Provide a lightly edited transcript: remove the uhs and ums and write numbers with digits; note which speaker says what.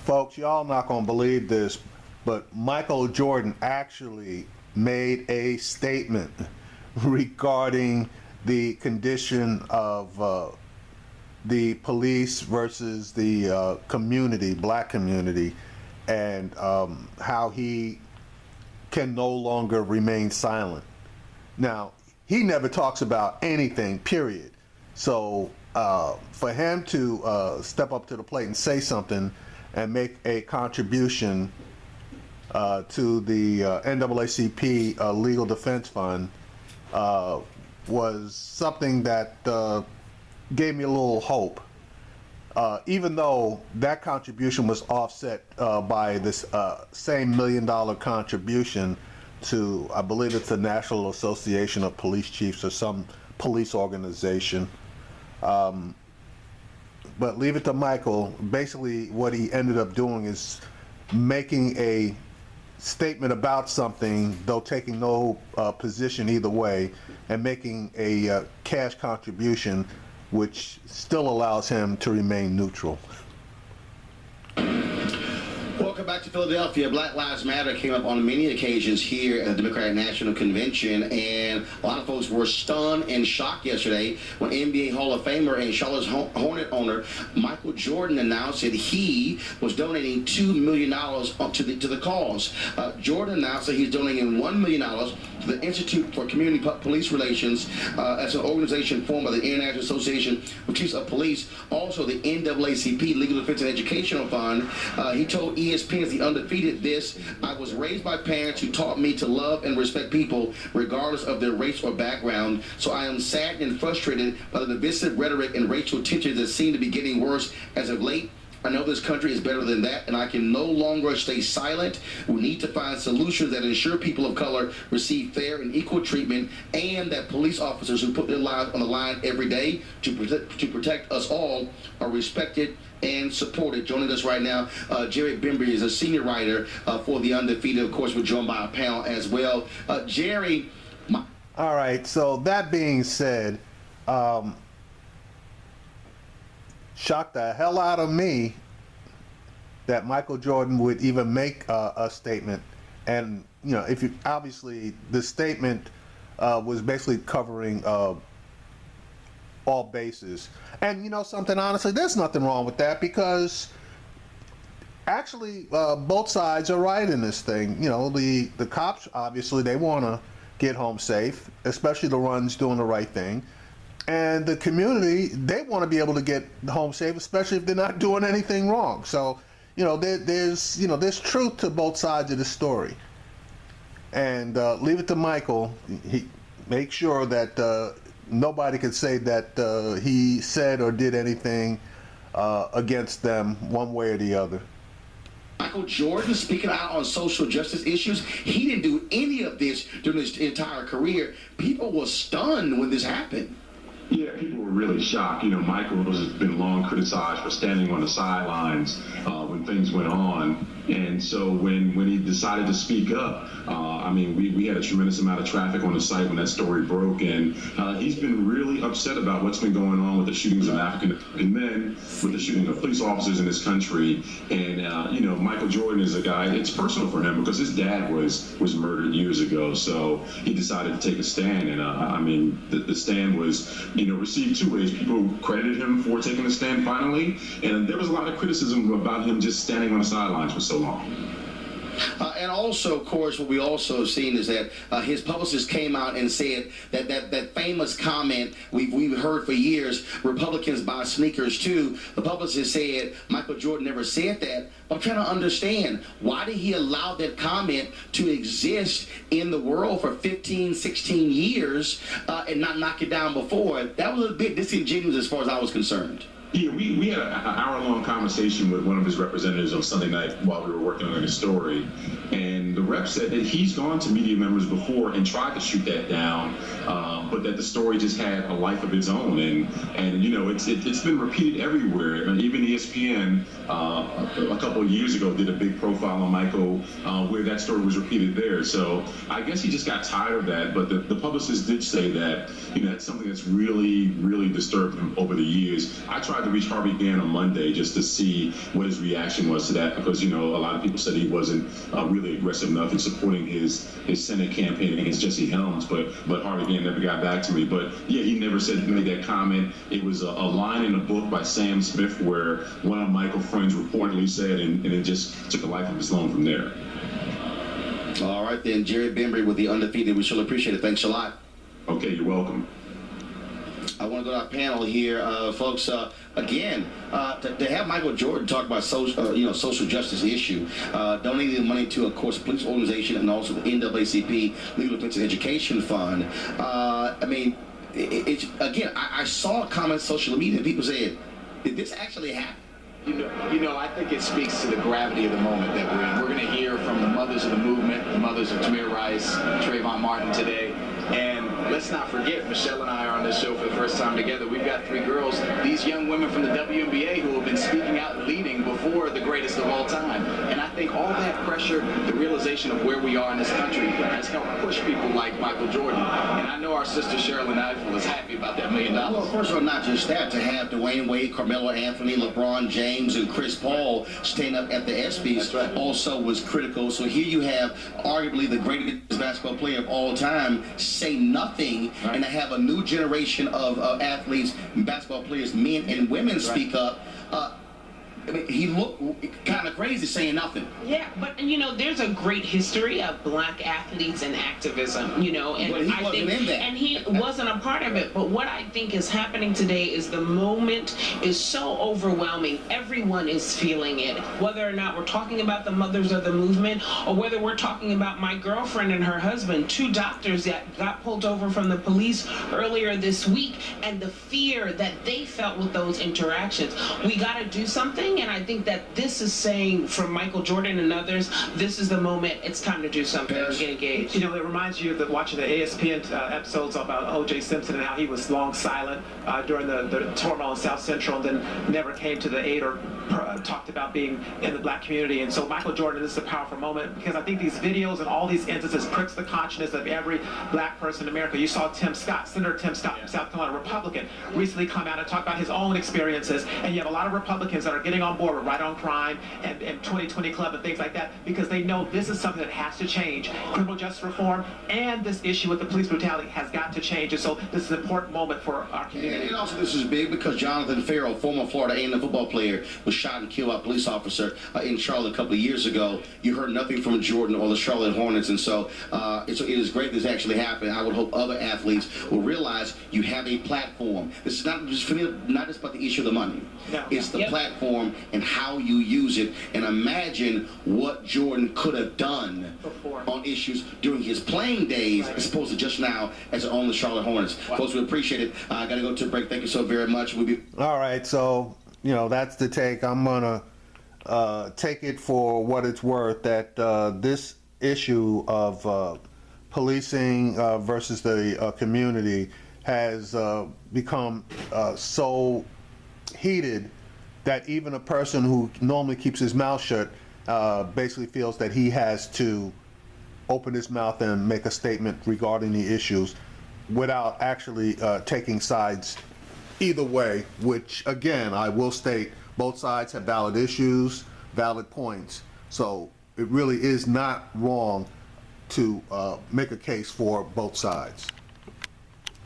Speaker 1: Folks, y'all not gonna believe this, but Michael Jordan actually made a statement regarding the condition of the police versus the community, black community, and how he can no longer remain silent. Now, he never talks about anything, period. So for him to step up to the plate and say something and make a contribution to the NAACP Legal Defense Fund was something that gave me a little hope. Even though that contribution was offset by this same $1 million contribution to, I believe it's the National Association of Police Chiefs or some police organization. But leave it to Michael. Basically, what he ended up doing is making a statement about something, though taking no position either way, and making a cash contribution, which still allows him to remain neutral.
Speaker 2: Welcome back to Philadelphia. Black Lives Matter came up on many occasions here at the Democratic National Convention, and a lot of folks were stunned and shocked yesterday when NBA Hall of Famer and Charlotte Hornet owner Michael Jordan announced that he was donating $2 million to the cause. Jordan announced that he's donating $1 million to the Institute for Community Police Relations as an organization formed by the International Association of Chiefs of Police, also the NAACP Legal Defense and Educational Fund. He told ESPN as The Undefeated this: "I was raised by parents who taught me to love and respect people regardless of their race or background, so I am sad and frustrated by the divisive rhetoric and racial tensions that seem to be getting worse as of late. I know this country is better than that, and I can no longer stay silent. We need to find solutions that ensure people of color receive fair and equal treatment, and that police officers who put their lives on the line every day to protect us all are respected and supported." Joining us right now, Jerry Bembry is a senior writer for The Undefeated. Of course, we're joined by a panel as well. Jerry.
Speaker 1: All right, so that being said, shocked the hell out of me that Michael Jordan would even make a statement. And, you know, if you obviously the statement was basically covering all bases. And you know something, honestly, there's nothing wrong with that, because actually both sides are right in this thing. You know, the cops, obviously, they want to get home safe, especially the ones doing the right thing. And the community, they want to be able to get home safe, especially if they're not doing anything wrong. So, you know, there's truth to both sides of the story. And leave it to Michael. He make sure that nobody could say that he said or did anything against them one way or the other.
Speaker 2: Michael Jordan speaking out on social justice issues. He didn't do any of this during his entire career. People were stunned when this happened.
Speaker 3: Yeah, people were really shocked. You know, Michael has been long criticized for standing on the sidelines when things went on. And so when he decided to speak up, I mean, we had a tremendous amount of traffic on the site when that story broke. And he's been really upset about what's been going on with the shootings of African men, with the shooting of police officers in this country. And, you know, Michael Jordan is a guy, it's personal for him because his dad was murdered years ago. So he decided to take a stand. And, I mean, the stand was, you know, received two ways. People credited him for taking a stand finally. And there was a lot of criticism about him just standing on the sidelines for so long.
Speaker 2: And also, of course, what we also have seen is that his publicist came out and said that famous comment we've heard for years, Republicans buy sneakers too. The publicist said Michael Jordan never said that. But I'm trying to understand, why did he allow that comment to exist in the world for 15, 16 years and not knock it down before? That was a bit disingenuous as far as I was concerned.
Speaker 3: Yeah, we had an hour-long conversation with one of his representatives on Sunday night while we were working on his story, and the rep said that he's gone to media members before and tried to shoot that down, but that the story just had a life of its own, and you know, it's been repeated everywhere. I mean, even ESPN a couple of years ago did a big profile on Michael where that story was repeated there. So I guess he just got tired of that, but the publicist did say that, you know, it's something that's really, really disturbed him over the years. I tried tried to reach Harvey Gann on Monday just to see what his reaction was to that, because, you know, a lot of people said he wasn't really aggressive enough in supporting his Senate campaign against Jesse Helms, but Harvey Gann never got back to me. But yeah, he never made that comment. It was a line in a book by Sam Smith where one of Michael's friends reportedly said, and it just took a life of its own from there.
Speaker 2: All right, then, Jerry Bembry with the Undefeated. We sure appreciate it. Thanks a lot.
Speaker 3: Okay, you're welcome.
Speaker 2: I want to go to our panel here, folks. Again, to have Michael Jordan talk about social justice issue, donating money to, of course, police organization and also the NAACP Legal Defense and Education Fund. I mean, I saw comments on social media. People said, "Did this actually happen?"
Speaker 4: You know, I think it speaks to the gravity of the moment that we're in. We're going to hear from the mothers of the movement, the mothers of Tamir Rice, Trayvon Martin today. And let's not forget, Michelle and I are on this show for the first time together. We've got 3 girls, these young women from the WNBA who have been speaking out and leading before the greatest of all time. And I think all that pressure, the realization of where we are in this country, has helped push people like Michael Jordan. And I know our sister Sherilyn Ifill is happy about that $1 million.
Speaker 2: Well, first of all, not just that, to have Dwayne Wade, Carmelo Anthony, LeBron James, and Chris Paul stand up at the ESPYs also was critical. So here you have arguably the greatest basketball player of all time say nothing, and to have a new generation of athletes, basketball players, men and women speak up. I mean, he looked kind of crazy saying nothing.
Speaker 5: Yeah, but you know, there's a great history of black athletes and activism, you know, and
Speaker 2: But he wasn't in that.
Speaker 5: and he wasn't a part of it. But what I think is happening today is the moment is so overwhelming. Everyone is feeling it, whether or not we're talking about the mothers of the movement or whether we're talking about my girlfriend and her husband, 2 doctors that got pulled over from the police earlier this week, and the fear that they felt with those interactions. We got to do something. And I think that this is saying, from Michael Jordan and others, this is the moment. It's time to do something and get engaged.
Speaker 6: You know, it reminds you of watching the ESPN episodes about O.J. Simpson and how he was long silent during the turmoil in South Central, and then never came to the aid or talked about being in the black community. And so Michael Jordan, this is a powerful moment, because I think these videos and all these instances pricks the conscience of every black person in America. You saw Tim Scott, Senator Tim Scott from South Carolina, Republican, recently come out and talk about his own experiences. And you have a lot of Republicans that are getting on board with Right on Crime and 2020 Club and things like that, because they know this is something that has to change. Criminal justice reform and this issue with the police brutality has got to change. And so this is an important moment for our community.
Speaker 2: And also this is big because Jonathan Farrell, former Florida A&M football player, was shot and killed by a police officer in Charlotte a couple of years ago. You heard nothing from Jordan or the Charlotte Hornets, and so it is great this actually happened. I would hope other athletes will realize you have a platform. This is not just, for me, not just about the issue of the money.
Speaker 6: No.
Speaker 2: It's the platform and how you use it. And imagine what Jordan could have done on issues during his playing days, as opposed to just now as on the Charlotte Hornets. Folks, we appreciate it. I got to go to a break. Thank you so very much. We'll be
Speaker 1: All right, so that's the take. I'm gonna take it for what it's worth that this issue of policing versus the community has become so heated that even a person who normally keeps his mouth shut basically feels that he has to open his mouth and make a statement regarding the issues without actually taking sides either way, which again, I will state, both sides have valid issues, valid points. So it really is not wrong to make a case for both sides.